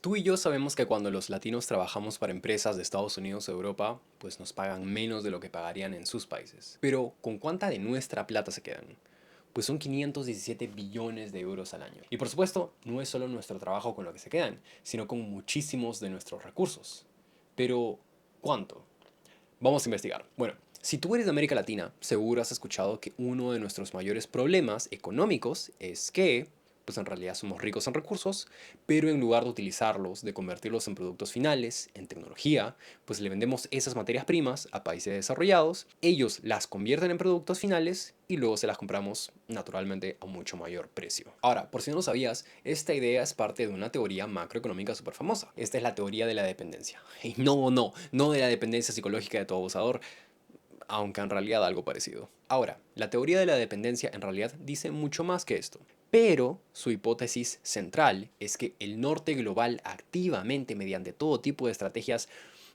Tú y yo sabemos que cuando los latinos trabajamos para empresas de Estados Unidos o Europa, pues nos pagan menos de lo que pagarían en sus países. Pero, ¿con cuánta de nuestra plata se quedan? Pues son 517 billones de euros al año. Y por supuesto, no es solo nuestro trabajo con lo que se quedan, sino con muchísimos de nuestros recursos. Pero, ¿cuánto? Vamos a investigar. Bueno, si tú eres de América Latina, seguro has escuchado que uno de nuestros mayores problemas económicos es que, pues en realidad somos ricos en recursos, pero en lugar de utilizarlos, de convertirlos en productos finales, en tecnología, pues le vendemos esas materias primas a países desarrollados, ellos las convierten en productos finales y luego se las compramos naturalmente a mucho mayor precio. Ahora, por si no lo sabías, esta idea es parte de una teoría macroeconómica súper famosa. Esta es la teoría de la dependencia. Y no de la dependencia psicológica de tu abusador, aunque en realidad algo parecido. Ahora, la teoría de la dependencia en realidad dice mucho más que esto. Pero su hipótesis central es que el norte global activamente mediante todo tipo de estrategias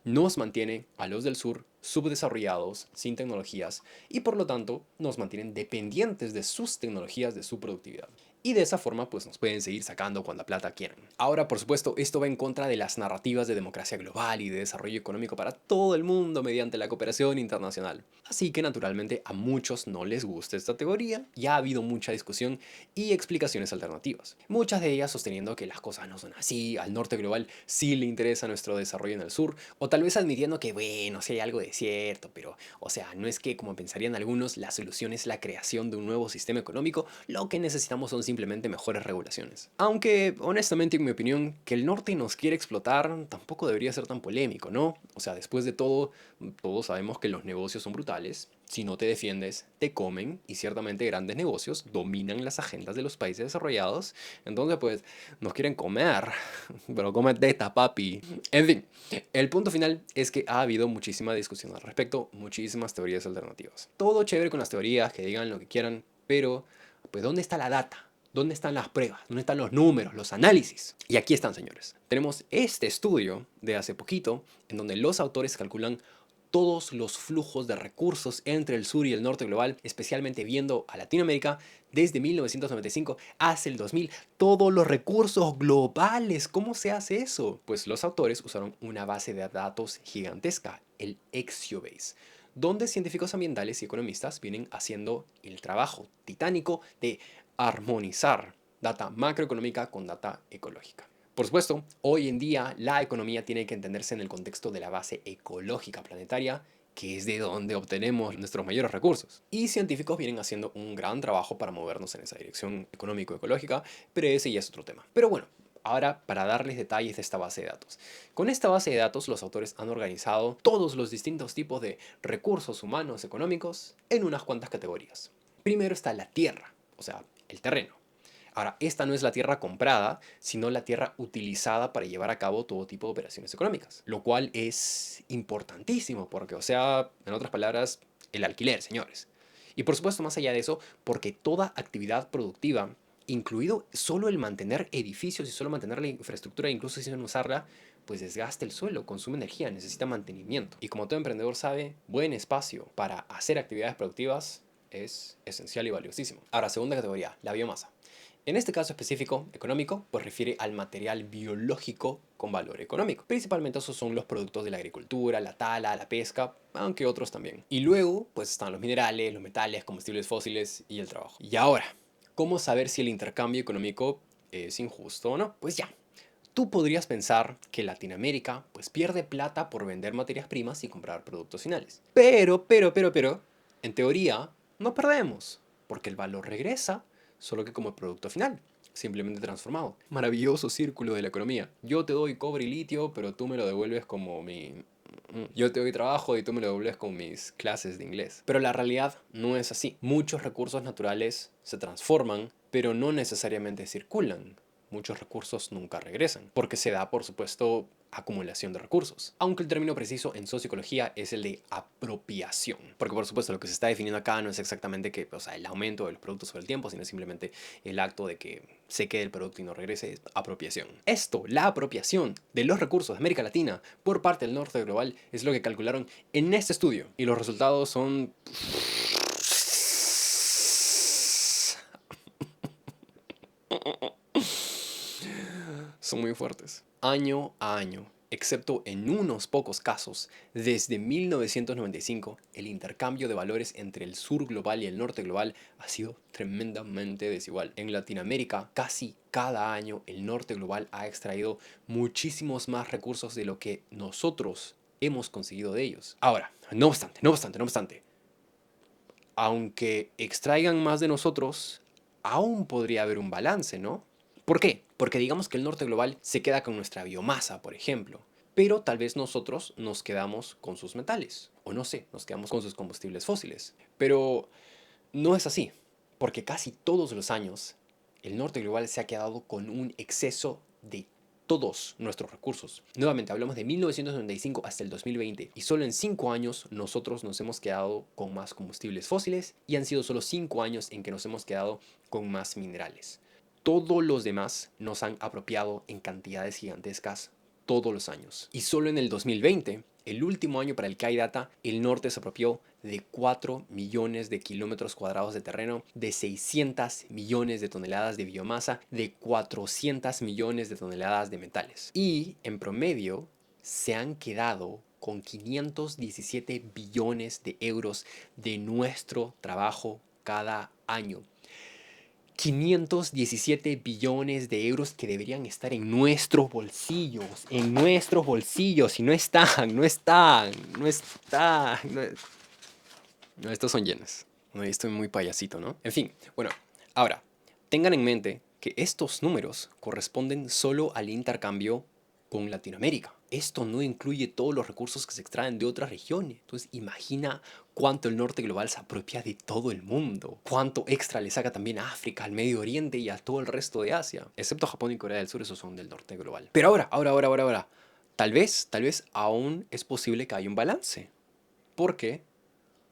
nos mantiene a los del sur subdesarrollados, sin tecnologías, y por lo tanto nos mantienen dependientes de sus tecnologías, de su productividad. Y de esa forma pues nos pueden seguir sacando cuando plata quieran. Ahora, por supuesto, esto va en contra de las narrativas de democracia global y de desarrollo económico para todo el mundo mediante la cooperación internacional. Así que naturalmente a muchos no les gusta esta teoría y ha habido mucha discusión y explicaciones alternativas. Muchas de ellas sosteniendo que las cosas no son así, al norte global sí le interesa nuestro desarrollo en el sur, o tal vez admitiendo que bueno, sí hay algo de cierto, pero o sea, no es que como pensarían algunos, la solución es la creación de un nuevo sistema económico, lo que necesitamos son simplemente mejores regulaciones. Aunque, honestamente, en mi opinión, que el norte nos quiere explotar tampoco debería ser tan polémico, ¿no? O sea, después de todo, todos sabemos que los negocios son brutales. Si no te defiendes, te comen y ciertamente grandes negocios dominan las agendas de los países desarrollados. Entonces, pues, nos quieren comer. Pero come teta, papi. En fin, el punto final es que ha habido muchísima discusión al respecto, muchísimas teorías alternativas. Todo chévere con las teorías, que digan lo que quieran, pero pues ¿dónde está la data? ¿Dónde están las pruebas? ¿Dónde están los números, los análisis? Y aquí están, señores. Tenemos este estudio de hace poquito, en donde los autores calculan todos los flujos de recursos entre el sur y el norte global, especialmente viendo a Latinoamérica desde 1995 hasta el 2000, todos los recursos globales. ¿Cómo se hace eso? Pues los autores usaron una base de datos gigantesca, el Exiobase, donde científicos ambientales y economistas vienen haciendo el trabajo titánico de armonizar data macroeconómica con data ecológica. Por supuesto, hoy en día la economía tiene que entenderse en el contexto de la base ecológica planetaria, que es de donde obtenemos nuestros mayores recursos. Y científicos vienen haciendo un gran trabajo para movernos en esa dirección económico-ecológica, pero ese ya es otro tema. Pero bueno, ahora para darles detalles de esta base de datos. Con esta base de datos los autores han organizado todos los distintos tipos de recursos humanos económicos en unas cuantas categorías. Primero está la tierra, o sea, el terreno. Ahora, esta no es la tierra comprada, sino la tierra utilizada para llevar a cabo todo tipo de operaciones económicas, lo cual es importantísimo porque, o sea, en otras palabras, el alquiler, señores. Y por supuesto, más allá de eso, porque toda actividad productiva, incluido solo el mantener edificios y solo mantener la infraestructura, incluso sin usarla, pues desgasta el suelo, consume energía, necesita mantenimiento. Y como todo emprendedor sabe, buen espacio para hacer actividades productivas es esencial y valiosísimo. Ahora, segunda categoría, la biomasa. En este caso específico, económico, pues refiere al material biológico con valor económico. Principalmente esos son los productos de la agricultura, la tala, la pesca, aunque otros también. Y luego, pues están los minerales, los metales, combustibles fósiles y el trabajo. Y ahora, ¿cómo saber si el intercambio económico es injusto o no? Pues ya. Tú podrías pensar que Latinoamérica pues pierde plata por vender materias primas y comprar productos finales. Pero, en teoría, no perdemos, porque el valor regresa, solo que como producto final, simplemente transformado. Maravilloso círculo de la economía. Yo te doy cobre y litio, pero tú me lo devuelves como mi... Yo te doy trabajo y tú me lo devuelves con mis clases de inglés. Pero la realidad no es así. Muchos recursos naturales se transforman, pero no necesariamente circulan. Muchos recursos nunca regresan, porque se da, por supuesto, acumulación de recursos. Aunque el término preciso en sociología es el de apropiación. Porque, por supuesto, lo que se está definiendo acá no es exactamente que, o sea, el aumento del producto sobre el tiempo, sino simplemente el acto de que se quede el producto y no regrese, es apropiación. Esto, la apropiación de los recursos de América Latina por parte del norte global, es lo que calcularon en este estudio. Y los resultados son... son muy fuertes. Año a año, excepto en unos pocos casos, desde 1995, el intercambio de valores entre el sur global y el norte global ha sido tremendamente desigual. En Latinoamérica, casi cada año el norte global ha extraído muchísimos más recursos de lo que nosotros hemos conseguido de ellos. Ahora, no obstante, aunque extraigan más de nosotros, aún podría haber un balance, ¿no? ¿Por qué? Porque digamos que el norte global se queda con nuestra biomasa, por ejemplo, pero tal vez nosotros nos quedamos con sus metales, o no sé, nos quedamos con sus combustibles fósiles. Pero no es así, porque casi todos los años el norte global se ha quedado con un exceso de todos nuestros recursos. Nuevamente, hablamos de 1995 hasta el 2020 y solo en 5 años nosotros nos hemos quedado con más combustibles fósiles y han sido solo 5 años en que nos hemos quedado con más minerales. Todos los demás nos han apropiado en cantidades gigantescas todos los años. Y solo en el 2020, el último año para el que hay data, el norte se apropió de 4 millones de kilómetros cuadrados de terreno, de 600 millones de toneladas de biomasa, de 400 millones de toneladas de metales. Y en promedio se han quedado con 517 billones de euros de nuestro trabajo cada año. 517 billones de euros que deberían estar en nuestros bolsillos, y no están. No, estos son yenes. No, estoy muy payasito, ¿no? En fin, bueno, ahora, tengan en mente que estos números corresponden solo al intercambio con Latinoamérica. Esto no incluye todos los recursos que se extraen de otras regiones. Entonces, imagina cuánto el norte global se apropia de todo el mundo. Cuánto extra le saca también a África, al Medio Oriente y a todo el resto de Asia. Excepto Japón y Corea del Sur, esos son del norte global. Pero ahora. Tal vez aún es posible que haya un balance. Porque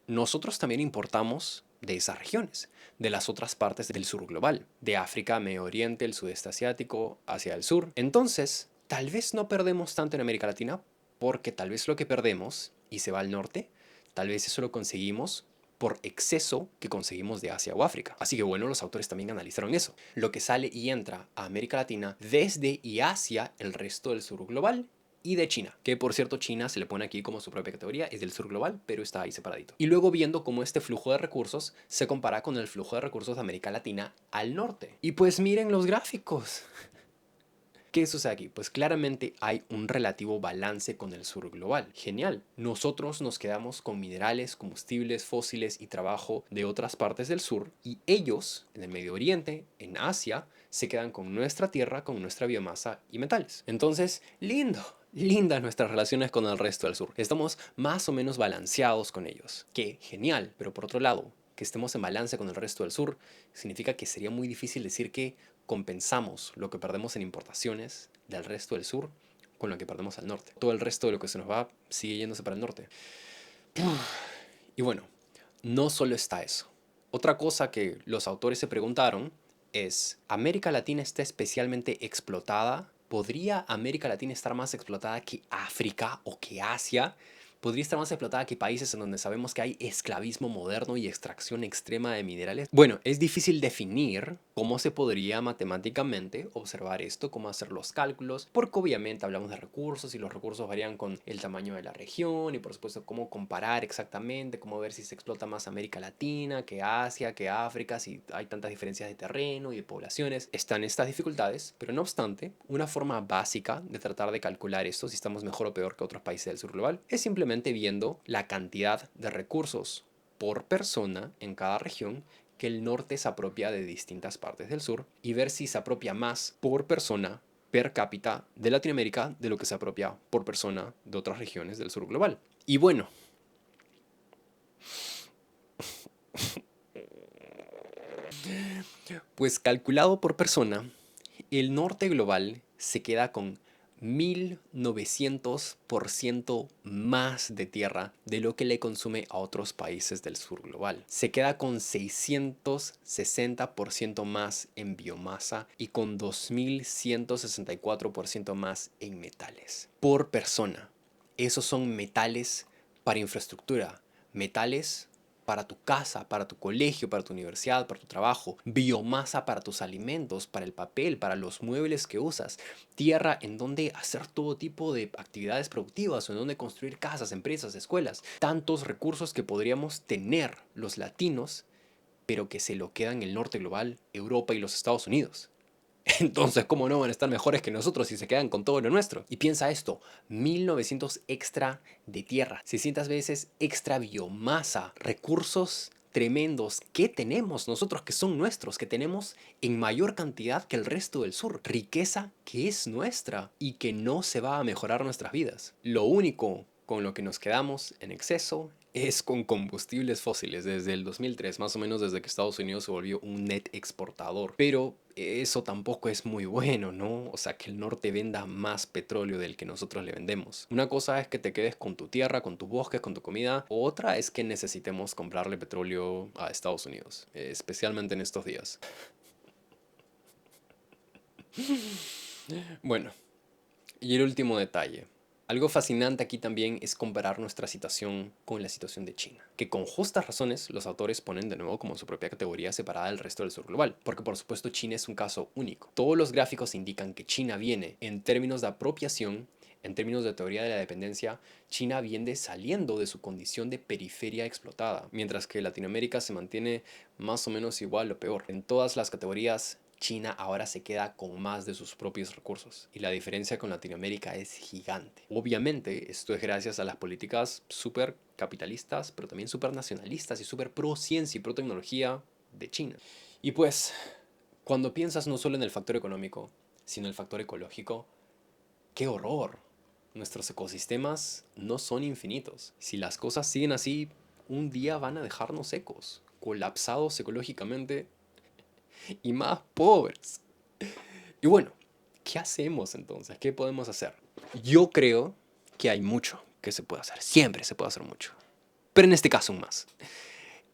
nosotros también importamos de esas regiones, de las otras partes del sur global, de África, Medio Oriente, el sudeste asiático, hacia el sur. Entonces, tal vez no perdemos tanto en América Latina, porque tal vez lo que perdemos y se va al norte, tal vez eso lo conseguimos por exceso que conseguimos de Asia o África. Así que bueno, los autores también analizaron eso. Lo que sale y entra a América Latina desde y hacia el resto del sur global y de China, que por cierto China se le pone aquí como su propia categoría, es del sur global, pero está ahí separadito. Y luego viendo cómo este flujo de recursos se compara con el flujo de recursos de América Latina al norte. Y pues miren los gráficos. ¿Qué sucede aquí? Pues claramente hay un relativo balance con el sur global. Genial. Nosotros nos quedamos con minerales, combustibles, fósiles y trabajo de otras partes del sur y ellos, en el Medio Oriente, en Asia, se quedan con nuestra tierra, con nuestra biomasa y metales. Entonces, lindas nuestras relaciones con el resto del sur. Estamos más o menos balanceados con ellos. Qué genial. Pero por otro lado, que estemos en balance con el resto del sur significa que sería muy difícil decir que compensamos lo que perdemos en importaciones del resto del sur con lo que perdemos al norte. Todo el resto de lo que se nos va sigue yéndose para el norte. Y bueno, no solo está eso. Otra cosa que los autores se preguntaron es, ¿América Latina está especialmente explotada? ¿Podría América Latina estar más explotada que África o que Asia? ¿Podría estar más explotada que países en donde sabemos que hay esclavismo moderno y extracción extrema de minerales? Bueno, es difícil definir cómo se podría matemáticamente observar esto, cómo hacer los cálculos, porque obviamente hablamos de recursos y los recursos varían con el tamaño de la región y por supuesto cómo comparar exactamente, cómo ver si se explota más América Latina que Asia, que África, si hay tantas diferencias de terreno y de poblaciones. Están estas dificultades, pero no obstante, una forma básica de tratar de calcular esto, si estamos mejor o peor que otros países del sur global, es simplemente viendo la cantidad de recursos por persona en cada región que el norte se apropia de distintas partes del sur y ver si se apropia más por persona per cápita de Latinoamérica de lo que se apropia por persona de otras regiones del sur global. Y bueno, pues calculado por persona, el norte global se queda con 1900% más de tierra de lo que le consume a otros países del sur global. Se queda con 660% más en biomasa y con 2164% más en metales. Por persona. Esos son metales para infraestructura. Metales para tu casa, para tu colegio, para tu universidad, para tu trabajo, biomasa para tus alimentos, para el papel, para los muebles que usas, tierra en donde hacer todo tipo de actividades productivas o en donde construir casas, empresas, escuelas. Tantos recursos que podríamos tener los latinos, pero que se lo quedan el norte global, Europa y los Estados Unidos. Entonces, ¿cómo no van a estar mejores que nosotros si se quedan con todo lo nuestro? Y piensa esto, 1900 extra de tierra, 600 veces extra biomasa, recursos tremendos que tenemos nosotros que son nuestros, que tenemos en mayor cantidad que el resto del sur. Riqueza que es nuestra y que no se va a mejorar nuestras vidas. Lo único con lo que nos quedamos en exceso es con combustibles fósiles desde el 2003, más o menos desde que Estados Unidos se volvió un net exportador. Pero eso tampoco es muy bueno, ¿no? O sea, que el norte venda más petróleo del que nosotros le vendemos. Una cosa es que te quedes con tu tierra, con tus bosques, con tu comida. Otra es que necesitemos comprarle petróleo a Estados Unidos, especialmente en estos días. Bueno, y el último detalle. Algo fascinante aquí también es comparar nuestra situación con la situación de China, que con justas razones los autores ponen de nuevo como su propia categoría separada del resto del sur global, porque por supuesto China es un caso único. Todos los gráficos indican que China viene, en términos de apropiación, en términos de teoría de la dependencia, China viene saliendo de su condición de periferia explotada, mientras que Latinoamérica se mantiene más o menos igual o peor. En todas las categorías, China ahora se queda con más de sus propios recursos y la diferencia con Latinoamérica es gigante. Obviamente esto es gracias a las políticas súper capitalistas, pero también súper nacionalistas y súper pro ciencia y pro tecnología de China. Y pues, cuando piensas no solo en el factor económico, sino en el factor ecológico, ¡qué horror! Nuestros ecosistemas no son infinitos. Si las cosas siguen así, un día van a dejarnos secos, colapsados ecológicamente y más pobres. Y bueno, ¿qué hacemos entonces? ¿Qué podemos hacer? Yo creo que hay mucho que se puede hacer. Siempre se puede hacer mucho. Pero en este caso aún más.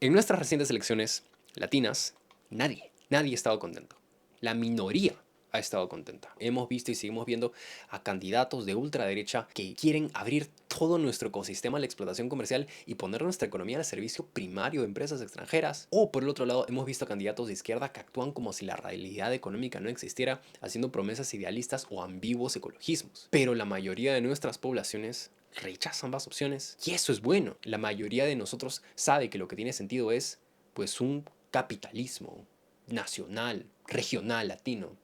En nuestras recientes elecciones latinas, nadie ha estado contento. La minoría ha estado contenta. Hemos visto y seguimos viendo a candidatos de ultraderecha que quieren abrir todo nuestro ecosistema a la explotación comercial y poner nuestra economía al servicio primario de empresas extranjeras. O por el otro lado, hemos visto a candidatos de izquierda que actúan como si la realidad económica no existiera, haciendo promesas idealistas o ambiguos ecologismos. Pero la mayoría de nuestras poblaciones rechaza ambas opciones y eso es bueno. La mayoría de nosotros sabe que lo que tiene sentido es pues un capitalismo nacional, regional, latino.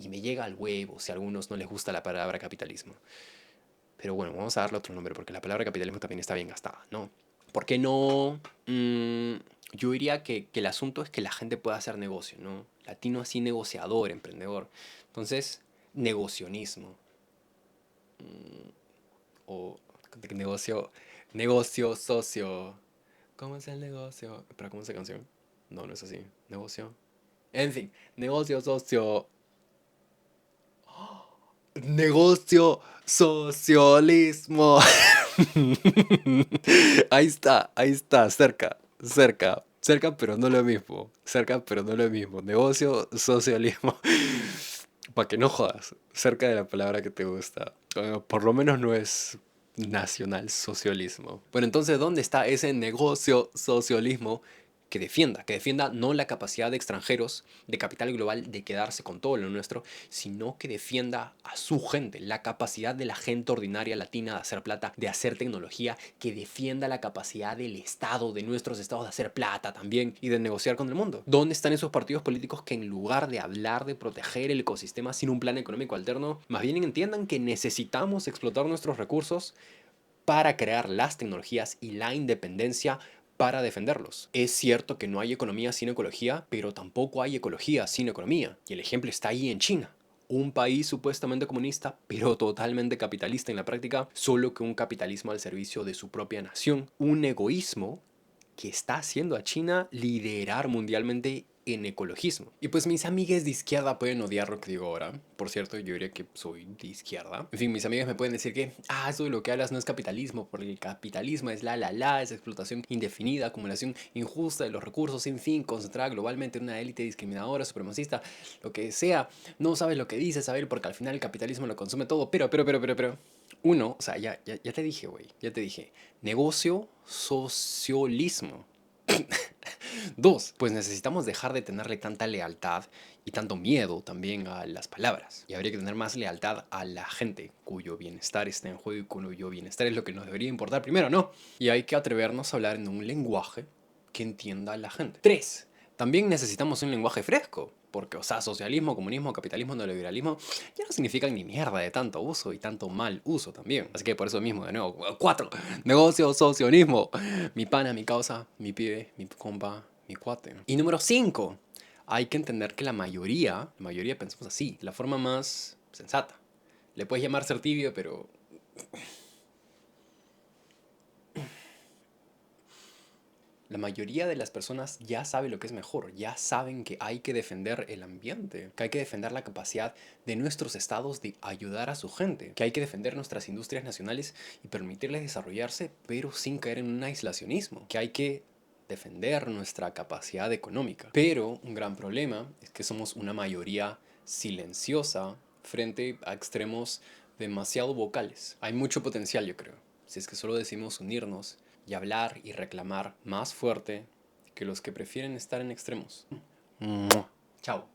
Y me llega al huevo si a algunos no les gusta la palabra capitalismo. Pero bueno, vamos a darle otro nombre porque la palabra capitalismo también está bien gastada, ¿no? ¿Por qué no? Yo diría que el asunto es que la gente pueda hacer negocio, ¿no? Latino así negociador, emprendedor. Entonces, negocionismo. O negocio socio. ¿Cómo es el negocio? ¿Pero cómo es la canción? No, no es así. Negocio. En fin, negocio socio. Negocio socialismo. Ahí está, cerca, pero no lo mismo. Cerca, pero no lo mismo. Negocio socialismo. Para que no jodas, cerca de la palabra que te gusta. Por lo menos no es nacional socialismo. Bueno, entonces, ¿dónde está ese negocio socialismo que defienda no la capacidad de extranjeros, de capital global, de quedarse con todo lo nuestro, sino que defienda a su gente, la capacidad de la gente ordinaria latina de hacer plata, de hacer tecnología, que defienda la capacidad del Estado, de nuestros estados de hacer plata también y de negociar con el mundo? ¿Dónde están esos partidos políticos que en lugar de hablar de proteger el ecosistema sin un plan económico alterno, más bien entiendan que necesitamos explotar nuestros recursos para crear las tecnologías y la independencia para defenderlos? Es cierto que no hay economía sin ecología, pero tampoco hay ecología sin economía. Y el ejemplo está ahí en China. Un país supuestamente comunista, pero totalmente capitalista en la práctica, solo que un capitalismo al servicio de su propia nación. Un egoísmo que está haciendo a China liderar mundialmente en ecologismo. Y pues mis amigas de izquierda pueden odiar lo que digo ahora. Por cierto, yo diría que soy de izquierda. En fin, mis amigas me pueden decir que, eso de lo que hablas no es capitalismo, porque el capitalismo es es explotación indefinida, acumulación injusta de los recursos, en fin, concentrada globalmente en una élite discriminadora, supremacista, lo que sea. No sabes lo que dices, Abel, porque al final el capitalismo lo consume todo, pero. Uno, o sea, ya te dije, güey, ya te dije. Negocio, socialismo. Dos, pues necesitamos dejar de tenerle tanta lealtad y tanto miedo también a las palabras. Y habría que tener más lealtad a la gente cuyo bienestar está en juego y cuyo bienestar es lo que nos debería importar primero, ¿no? Y hay que atrevernos a hablar en un lenguaje que entienda a la gente. Tres, también necesitamos un lenguaje fresco. Porque, o sea, socialismo, comunismo, capitalismo, neoliberalismo ya no significan ni mierda de tanto uso y tanto mal uso también. Así que por eso mismo, de nuevo, cuatro, negocio, socionismo. Mi pana, mi causa, mi pibe, mi compa, mi cuate. Y número 5, hay que entender que la mayoría pensamos así, la forma más sensata. Le puedes llamar ser tibio, pero la mayoría de las personas ya sabe lo que es mejor, ya saben que hay que defender el ambiente, que hay que defender la capacidad de nuestros estados de ayudar a su gente, que hay que defender nuestras industrias nacionales y permitirles desarrollarse, pero sin caer en un aislacionismo, que hay que defender nuestra capacidad económica. Pero un gran problema es que somos una mayoría silenciosa frente a extremos demasiado vocales. Hay mucho potencial, yo creo, si es que solo decimos unirnos y hablar y reclamar más fuerte que los que prefieren estar en extremos. Chao.